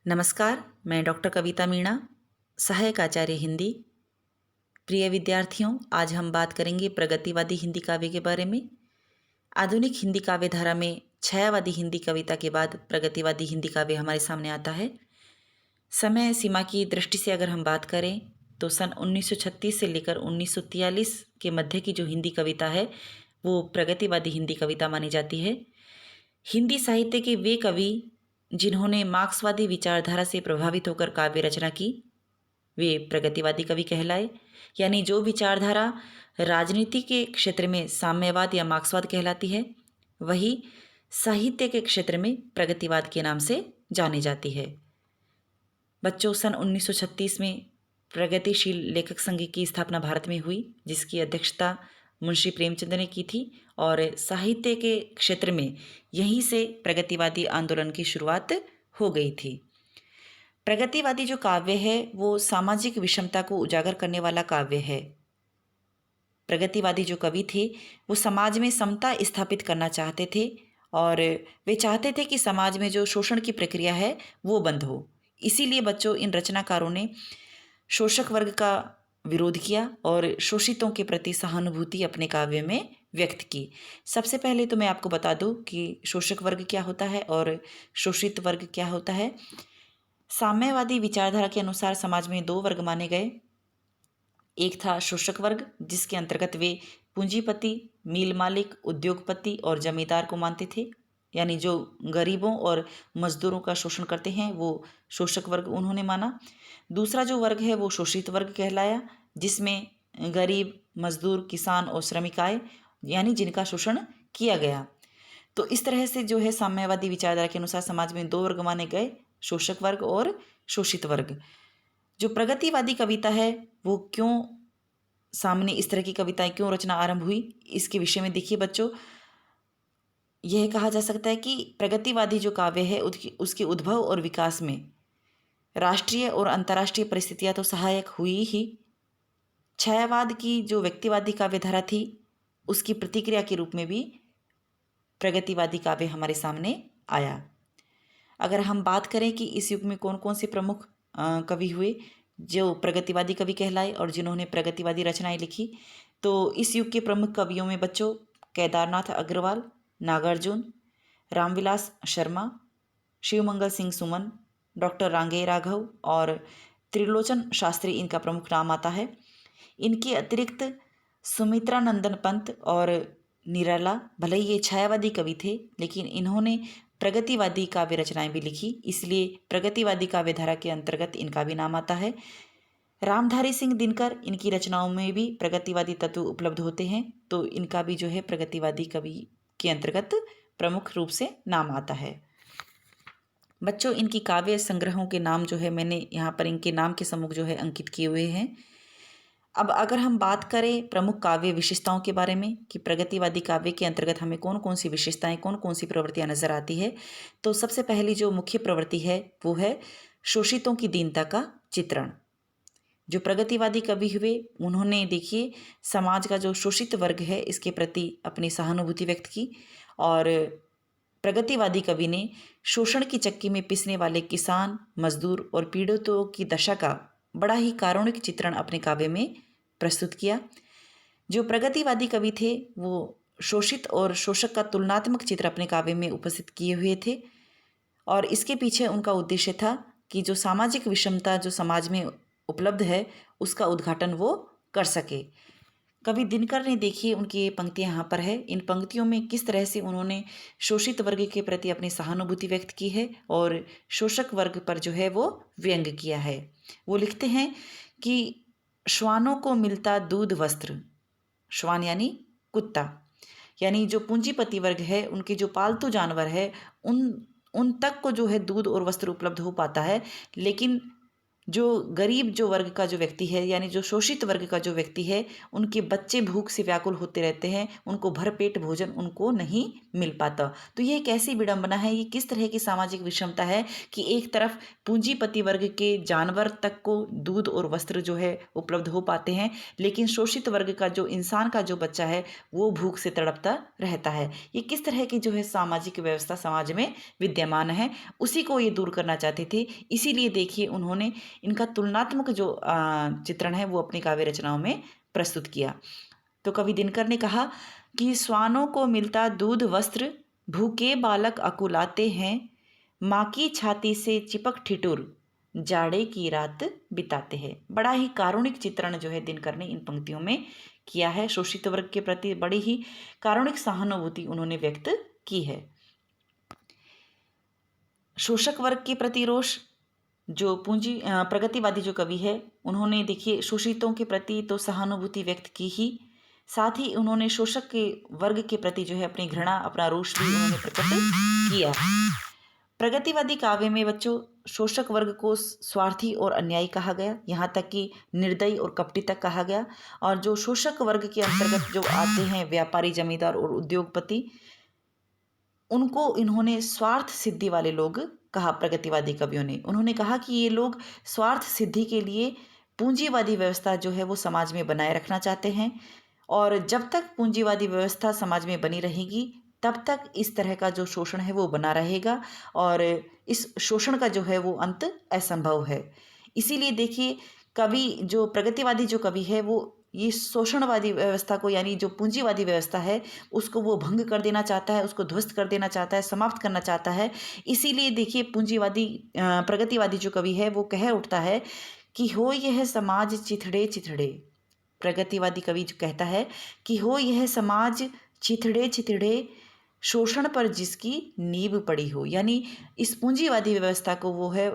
नमस्कार, मैं डॉक्टर कविता मीणा, सहायक आचार्य हिंदी। प्रिय विद्यार्थियों, आज हम बात करेंगे प्रगतिवादी हिंदी काव्य के बारे में। आधुनिक हिंदी काव्य धारा में छायावादी हिंदी कविता के बाद प्रगतिवादी हिंदी काव्य हमारे सामने आता है। समय सीमा की दृष्टि से अगर हम बात करें तो सन 1936 से लेकर 1943 के मध्य की जो हिंदी कविता है वो प्रगतिवादी हिंदी कविता मानी जाती है। हिंदी साहित्य के वे कवि जिन्होंने मार्क्सवादी विचारधारा से प्रभावित होकर काव्य रचना की वे प्रगतिवादी कवि कहलाए। यानी जो विचारधारा राजनीति के क्षेत्र में साम्यवाद या मार्क्सवाद कहलाती है, वही साहित्य के क्षेत्र में प्रगतिवाद के नाम से जानी जाती है। बच्चों, सन 1936 में प्रगतिशील लेखक संघ की स्थापना भारत में हुई, जिसकी अध्यक्षता मुंशी प्रेमचंद ने की थी और साहित्य के क्षेत्र में यहीं से प्रगतिवादी आंदोलन की शुरुआत हो गई थी। प्रगतिवादी जो काव्य है वो सामाजिक विषमता को उजागर करने वाला काव्य है। प्रगतिवादी जो कवि थे वो समाज में समता स्थापित करना चाहते थे और वे चाहते थे कि समाज में जो शोषण की प्रक्रिया है वो बंद हो। इसीलिए बच्चों, इन रचनाकारों ने शोषक वर्ग का विरोध किया और शोषितों के प्रति सहानुभूति अपने काव्य में व्यक्त की। सबसे पहले तो मैं आपको बता दूं कि शोषक वर्ग क्या होता है और शोषित वर्ग क्या होता है। साम्यवादी विचारधारा के अनुसार समाज में दो वर्ग माने गए। एक था शोषक वर्ग, जिसके अंतर्गत वे पूंजीपति, मिल मालिक, उद्योगपति और जमींदार को मानते थे। यानी जो गरीबों और मजदूरों का शोषण करते हैं वो शोषक वर्ग उन्होंने माना। दूसरा जो वर्ग है वो शोषित वर्ग कहलाया, जिसमें गरीब, मजदूर, किसान और श्रमिक आए, यानी जिनका शोषण किया गया। तो इस तरह से जो है साम्यवादी विचारधारा के अनुसार समाज में दो वर्ग माने गए, शोषक वर्ग और शोषित वर्ग। जो प्रगतिवादी कविता है वो क्यों सामने इस तरह की कविताएं क्यों रचना आरंभ हुई, इसके विषय में देखिए बच्चों। यह कहा जा सकता है कि प्रगतिवादी जो काव्य है उसके उद्भव और विकास में राष्ट्रीय और अंतर्राष्ट्रीय परिस्थितियां तो सहायक हुई ही, छायावाद की जो व्यक्तिवादी काव्यधारा थी उसकी प्रतिक्रिया के रूप में भी प्रगतिवादी काव्य हमारे सामने आया। अगर हम बात करें कि इस युग में कौन कौन से प्रमुख कवि हुए जो प्रगतिवादी कवि कहलाए और जिन्होंने प्रगतिवादी रचनाएं लिखी, तो इस युग के प्रमुख कवियों में बच्चों केदारनाथ अग्रवाल, नागार्जुन, रामविलास शर्मा, शिवमंगल सिंह सुमन, डॉक्टर रांगे राघव और त्रिलोचन शास्त्री इनका प्रमुख नाम आता है। इनके अतिरिक्त सुमित्रा नंदन पंत और निराला, भले ही ये छायावादी कवि थे लेकिन इन्होंने प्रगतिवादी काव्य रचनाएं भी लिखी, इसलिए प्रगतिवादी काव्यधारा के अंतर्गत इनका भी नाम आता है। रामधारी सिंह दिनकर, इनकी रचनाओं में भी प्रगतिवादी तत्व उपलब्ध होते हैं, तो इनका भी जो है प्रगतिवादी कवि के अंतर्गत प्रमुख रूप से नाम आता है। बच्चों, इनकी काव्य संग्रहों के नाम जो है मैंने यहाँ पर इनके नाम के सम्मुख जो है अंकित किए हुए हैं। अब अगर हम बात करें प्रमुख काव्य विशेषताओं के बारे में कि प्रगतिवादी काव्य के अंतर्गत हमें कौन कौन सी विशेषताएं, कौन कौन सी प्रवृत्तियां नजर आती है, तो सबसे पहली जो मुख्य प्रवृत्ति है वो है शोषितों की दीनता का चित्रण। जो प्रगतिवादी कवि हुए उन्होंने देखिए समाज का जो शोषित वर्ग है इसके प्रति अपनी सहानुभूति व्यक्त की और प्रगतिवादी कवि ने शोषण की चक्की में पिसने वाले किसान, मजदूर और पीड़ितों की दशा का बड़ा ही कारुणिक चित्रण अपने काव्य में प्रस्तुत किया। जो प्रगतिवादी कवि थे वो शोषित और शोषक का तुलनात्मक चित्र अपने काव्य में उपस्थित किए हुए थे और इसके पीछे उनका उद्देश्य था कि जो सामाजिक विषमता जो समाज में उपलब्ध है उसका उद्घाटन वो कर सके। कवि दिनकर ने देखिए उनकी ये पंक्तियाँ यहाँ पर है, इन पंक्तियों में किस तरह से उन्होंने शोषित वर्ग के प्रति अपनी सहानुभूति व्यक्त की है और शोषक वर्ग पर जो है वो व्यंग किया है। वो लिखते हैं कि श्वानों को मिलता दूध वस्त्र, श्वान यानी कुत्ता, यानी जो पूंजीपति वर्ग है उनके जो पालतू जानवर है उन उन तक को जो है दूध और वस्त्र उपलब्ध हो पाता है, लेकिन जो गरीब जो वर्ग का जो व्यक्ति है, यानी जो शोषित वर्ग का जो व्यक्ति है, उनके बच्चे भूख से व्याकुल होते रहते हैं, उनको भरपेट भोजन उनको नहीं मिल पाता। तो ये एक ऐसी विडंबना है, ये किस तरह की सामाजिक विषमता है कि एक तरफ पूंजीपति वर्ग के जानवर तक को दूध और वस्त्र जो है उपलब्ध हो पाते हैं, लेकिन शोषित वर्ग का जो इंसान का जो बच्चा है वो भूख से तड़पता रहता है। ये किस तरह की जो है सामाजिक व्यवस्था समाज में विद्यमान है, उसी को ये दूर करना चाहते थे। इसीलिए देखिए उन्होंने इनका तुलनात्मक जो चित्रण है वो अपनी काव्य रचनाओं में प्रस्तुत किया। तो कवि दिनकर ने कहा कि स्वानों को मिलता दूध वस्त्र, भूखे बालक अकुलाते हैं, माँ की छाती से चिपक ठिठुर, जाड़े की रात बिताते हैं। बड़ा ही कारुणिक चित्रण जो है दिनकर ने इन पंक्तियों में किया है। शोषित वर्ग के प्रति बड़ी ही कारुणिक सहानुभूति उन्होंने व्यक्त की है। शोषक वर्ग के प्रति रोष, जो प्रगतिवादी जो कवि है उन्होंने देखिए शोषितों के प्रति तो सहानुभूति व्यक्त की ही, साथ ही उन्होंने शोषक के वर्ग के प्रति जो है अपनी घृणा, अपना रोष भी उन्होंने प्रकट किया। प्रगतिवादी काव्य में बच्चों शोषक वर्ग को स्वार्थी और अन्यायी कहा गया, यहाँ तक कि निर्दयी और कपटी तक कहा गया। और जो शोषक वर्ग के अंतर्गत जो आते हैं व्यापारी, जमींदार और उद्योगपति, उनको इन्होंने स्वार्थ सिद्धि वाले लोग कहा। प्रगतिवादी कवियों ने उन्होंने कहा कि ये लोग स्वार्थ सिद्धि के लिए पूंजीवादी व्यवस्था जो है वो समाज में बनाए रखना चाहते हैं, और जब तक पूंजीवादी व्यवस्था समाज में बनी रहेगी तब तक इस तरह का जो शोषण है वो बना रहेगा, और इस शोषण का जो है वो अंत असंभव है। इसीलिए देखिए कवि जो प्रगतिवादी जो कवि है वो ये शोषणवादी व्यवस्था को, यानी जो पूंजीवादी व्यवस्था है उसको वो भंग कर देना चाहता है, उसको ध्वस्त कर देना चाहता है, समाप्त करना चाहता है। इसीलिए देखिए प्रगतिवादी जो कवि है वो कह उठता है कि हो यह समाज चिथड़े चिथड़े। प्रगतिवादी कवि जो कहता है कि हो यह समाज चिथड़े चिथड़े, शोषण पर जिसकी नींव पड़ी हो, यानी इस पूंजीवादी व्यवस्था को वो है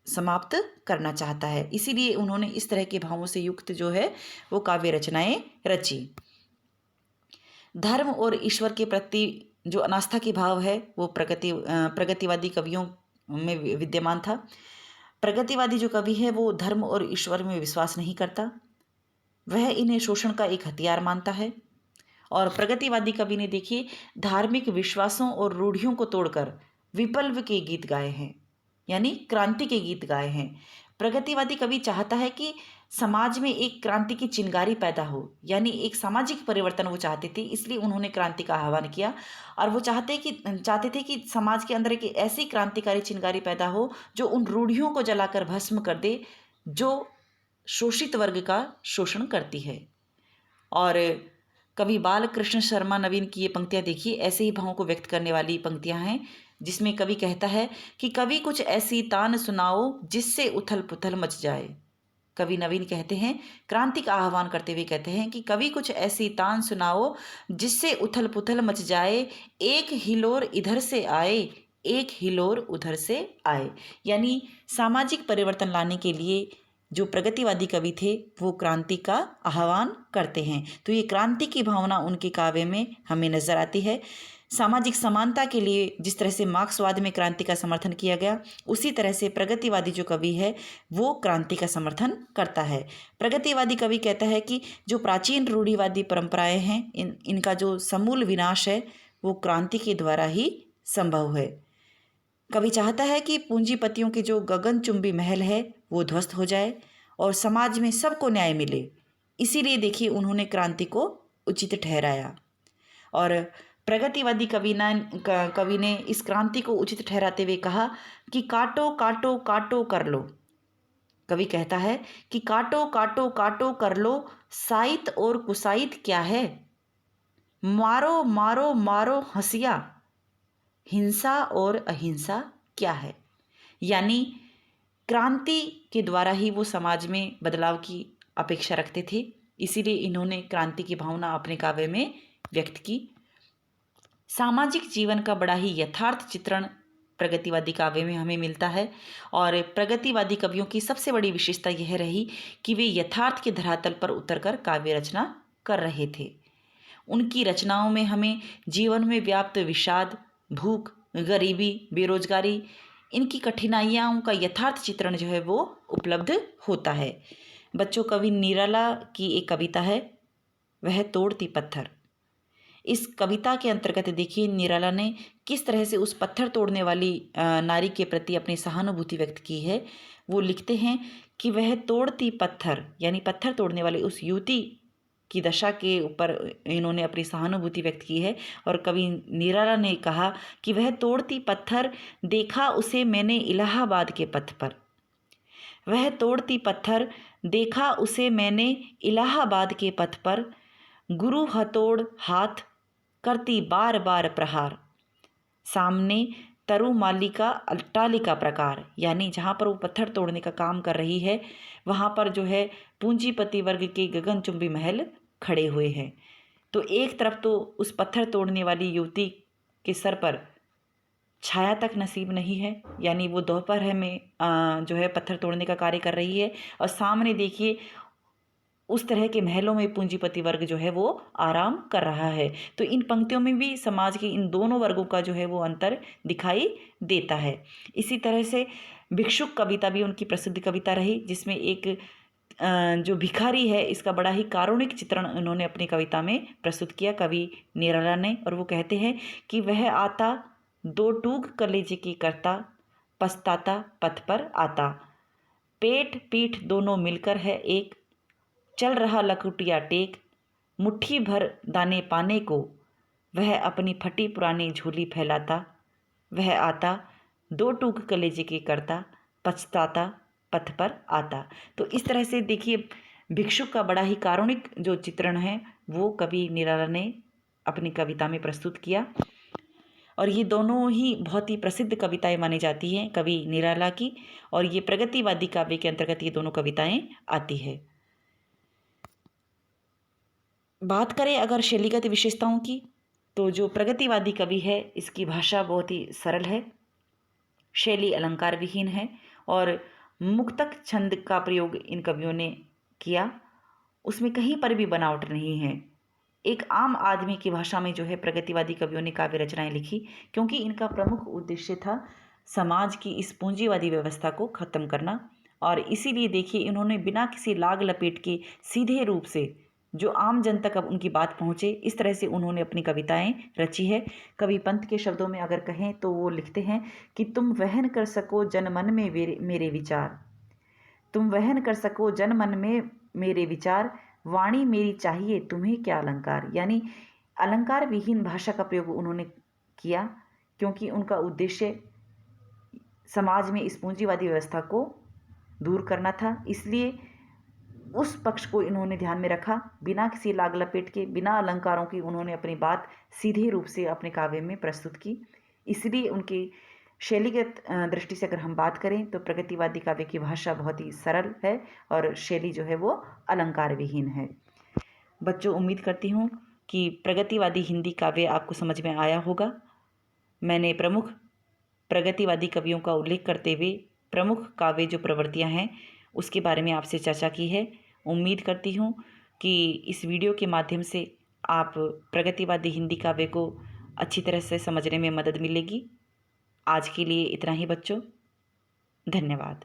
समाप्त करना चाहता है। इसीलिए उन्होंने इस तरह के भावों से युक्त जो है वो काव्य रचनाएं रची। धर्म और ईश्वर के प्रति जो अनास्था की भाव है वो प्रगतिवादी कवियों में विद्यमान था। प्रगतिवादी जो कवि है वो धर्म और ईश्वर में विश्वास नहीं करता, वह इन्हें शोषण का एक हथियार मानता है। और प्रगतिवादी कवि ने देखिए धार्मिक विश्वासों और रूढ़ियों को तोड़कर विप्लव के गीत गाए हैं, यानी क्रांति के गीत गाए हैं। प्रगतिवादी कवि चाहता है कि समाज में एक क्रांति की चिंगारी पैदा हो, यानी एक सामाजिक परिवर्तन वो चाहते थे, इसलिए उन्होंने क्रांति का आह्वान किया। और वो चाहते थे कि समाज के अंदर एक ऐसी क्रांतिकारी चिंगारी पैदा हो जो उन रूढ़ियों को जलाकर भस्म कर दे जो शोषित वर्ग का शोषण करती है। और कवि बालकृष्ण शर्मा नवीन की ये पंक्तियाँ देखिए ऐसे ही भावों को व्यक्त करने वाली पंक्तियाँ हैं, जिसमें कवि कहता है कि कवि कुछ ऐसी तान सुनाओ जिससे उथल पुथल मच जाए। कवि नवीन कहते हैं, क्रांति का आह्वान करते हुए कहते हैं कि कवि कुछ ऐसी तान सुनाओ जिससे उथल पुथल मच जाए, एक हिलोर इधर से आए, एक हिलोर उधर से आए। यानी सामाजिक परिवर्तन लाने के लिए जो प्रगतिवादी कवि थे वो क्रांति का आह्वान करते हैं। तो ये क्रांति की भावना उनके काव्य में हमें नजर आती है। सामाजिक समानता के लिए जिस तरह से मार्क्सवाद में क्रांति का समर्थन किया गया, उसी तरह से प्रगतिवादी जो कवि है वो क्रांति का समर्थन करता है। प्रगतिवादी कवि कहता है कि जो प्राचीन रूढ़िवादी परंपराएं हैं इनका जो समूल विनाश है वो क्रांति के द्वारा ही संभव है। कवि चाहता है कि पूंजीपतियों के जो गगनचुंबी महल है वो ध्वस्त हो जाए और समाज में सबको न्याय मिले। इसीलिए देखिए उन्होंने क्रांति को उचित ठहराया। और प्रगतिवादी कवि ने इस क्रांति को उचित ठहराते हुए कहा कि काटो काटो काटो कर लो। कवि कहता है कि काटो काटो काटो कर लो, साइत और कुसाइत क्या है, मारो मारो मारो हंसिया, हिंसा और अहिंसा क्या है। यानी क्रांति के द्वारा ही वो समाज में बदलाव की अपेक्षा रखते थे, इसीलिए इन्होंने क्रांति की भावना अपने काव्य में व्यक्त की। सामाजिक जीवन का बड़ा ही यथार्थ चित्रण प्रगतिवादी काव्य में हमें मिलता है। और प्रगतिवादी कवियों की सबसे बड़ी विशेषता यह रही कि वे यथार्थ के धरातल पर उतरकर काव्य रचना कर रहे थे। उनकी रचनाओं में हमें जीवन में व्याप्त विषाद, भूख, गरीबी, बेरोजगारी, इनकी कठिनाइयों का यथार्थ चित्रण जो है वो उपलब्ध होता है। बच्चों, कवि निराला की एक कविता है, वह तोड़ती पत्थर। इस कविता के अंतर्गत देखिए निराला ने किस तरह से उस पत्थर तोड़ने वाली नारी के प्रति अपनी सहानुभूति व्यक्त की है। वो लिखते हैं कि वह तोड़ती पत्थर, यानी पत्थर तोड़ने वाली उस युवती की दशा के ऊपर इन्होंने अपनी सहानुभूति व्यक्त की है। और कवि निराला ने कहा कि वह तोड़ती पत्थर, देखा उसे मैंने इलाहाबाद के पथ पर। वह तोड़ती पत्थर, देखा उसे मैंने इलाहाबाद के पथ पर। गुरु हथौड़ हाथ, करती बार बार प्रहार। सामने तरुमालिका अट्टालिका प्रकार, यानी जहाँ पर वो पत्थर तोड़ने का काम कर रही है वहाँ पर जो है पूंजीपति वर्ग के गगनचुंबी महल खड़े हुए हैं। तो एक तरफ तो उस पत्थर तोड़ने वाली युवती के सर पर छाया तक नसीब नहीं है, यानी वो दोपहर में जो है पत्थर तोड़ने का कार्य कर रही है, और सामने देखिए उस तरह के महलों में पूंजीपति वर्ग जो है वो आराम कर रहा है। तो इन पंक्तियों में भी समाज के इन दोनों वर्गों का जो है वो अंतर दिखाई देता है। इसी तरह से भिक्षुक कविता भी उनकी प्रसिद्ध कविता रही, जिसमें एक जो भिखारी है इसका बड़ा ही कारुणिक चित्रण उन्होंने अपनी कविता में प्रस्तुत किया कवि निराला ने। और वो कहते हैं कि वह आता दो टूक कलेजे की करता, पछताता पथ पर आता। पेट पीठ दोनों मिलकर है एक, चल रहा लकुटिया टेक। मुट्ठी भर दाने पाने को, वह अपनी फटी पुरानी झोली फैलाता। वह आता दो टूक कलेजे की करता, पछताता पथ पर आता। तो इस तरह से देखिए भिक्षुक का बड़ा ही कारुणिक जो चित्रण है वो कवि निराला ने अपनी कविता में प्रस्तुत किया। और ये दोनों ही बहुत ही प्रसिद्ध कविताएं मानी जाती हैं कवि निराला की, और ये प्रगतिवादी काव्य के अंतर्गत ये दोनों कविताएं आती है। बात करें अगर शैलीगत विशेषताओं की, तो जो प्रगतिवादी कवि है इसकी भाषा बहुत ही सरल है, शैली अलंकार विहीन है, और मुक्तक छंद का प्रयोग इन कवियों ने किया। उसमें कहीं पर भी बनावट नहीं है। एक आम आदमी की भाषा में जो है प्रगतिवादी कवियों ने काव्य रचनाएं लिखी, क्योंकि इनका प्रमुख उद्देश्य था समाज की इस पूंजीवादी व्यवस्था को खत्म करना। और इसीलिए देखिए इन्होंने बिना किसी लाग लपेट के सीधे रूप से जो आम जन तक अब उनकी बात पहुँचे, इस तरह से उन्होंने अपनी कविताएं रची है। कवि पंत के शब्दों में अगर कहें तो वो लिखते हैं कि तुम वहन कर सको जन मन में मेरे विचार, तुम वहन कर सको जन मन में मेरे विचार, वाणी मेरी चाहिए तुम्हें क्या अलंकार। यानी अलंकार विहीन भाषा का प्रयोग उन्होंने किया, क्योंकि उनका उद्देश्य समाज में इस पूंजीवादी व्यवस्था को दूर करना था। इसलिए उस पक्ष को इन्होंने ध्यान में रखा, बिना किसी लाग लपेट के, बिना अलंकारों की उन्होंने अपनी बात सीधे रूप से अपने काव्य में प्रस्तुत की। इसलिए उनकी शैलीगत दृष्टि से अगर हम बात करें तो प्रगतिवादी काव्य की भाषा बहुत ही सरल है और शैली जो है वो अलंकार विहीन है। बच्चों, उम्मीद करती हूँ कि प्रगतिवादी हिंदी काव्य आपको समझ में आया होगा। मैंने प्रमुख प्रगतिवादी कवियों का उल्लेख करते हुए प्रमुख काव्य जो प्रवृत्तियाँ हैं उसके बारे में आपसे चर्चा की है। उम्मीद करती हूँ कि इस वीडियो के माध्यम से आप प्रगतिवादी हिंदी काव्य को अच्छी तरह से समझने में मदद मिलेगी। आज के लिए इतना ही बच्चों, धन्यवाद।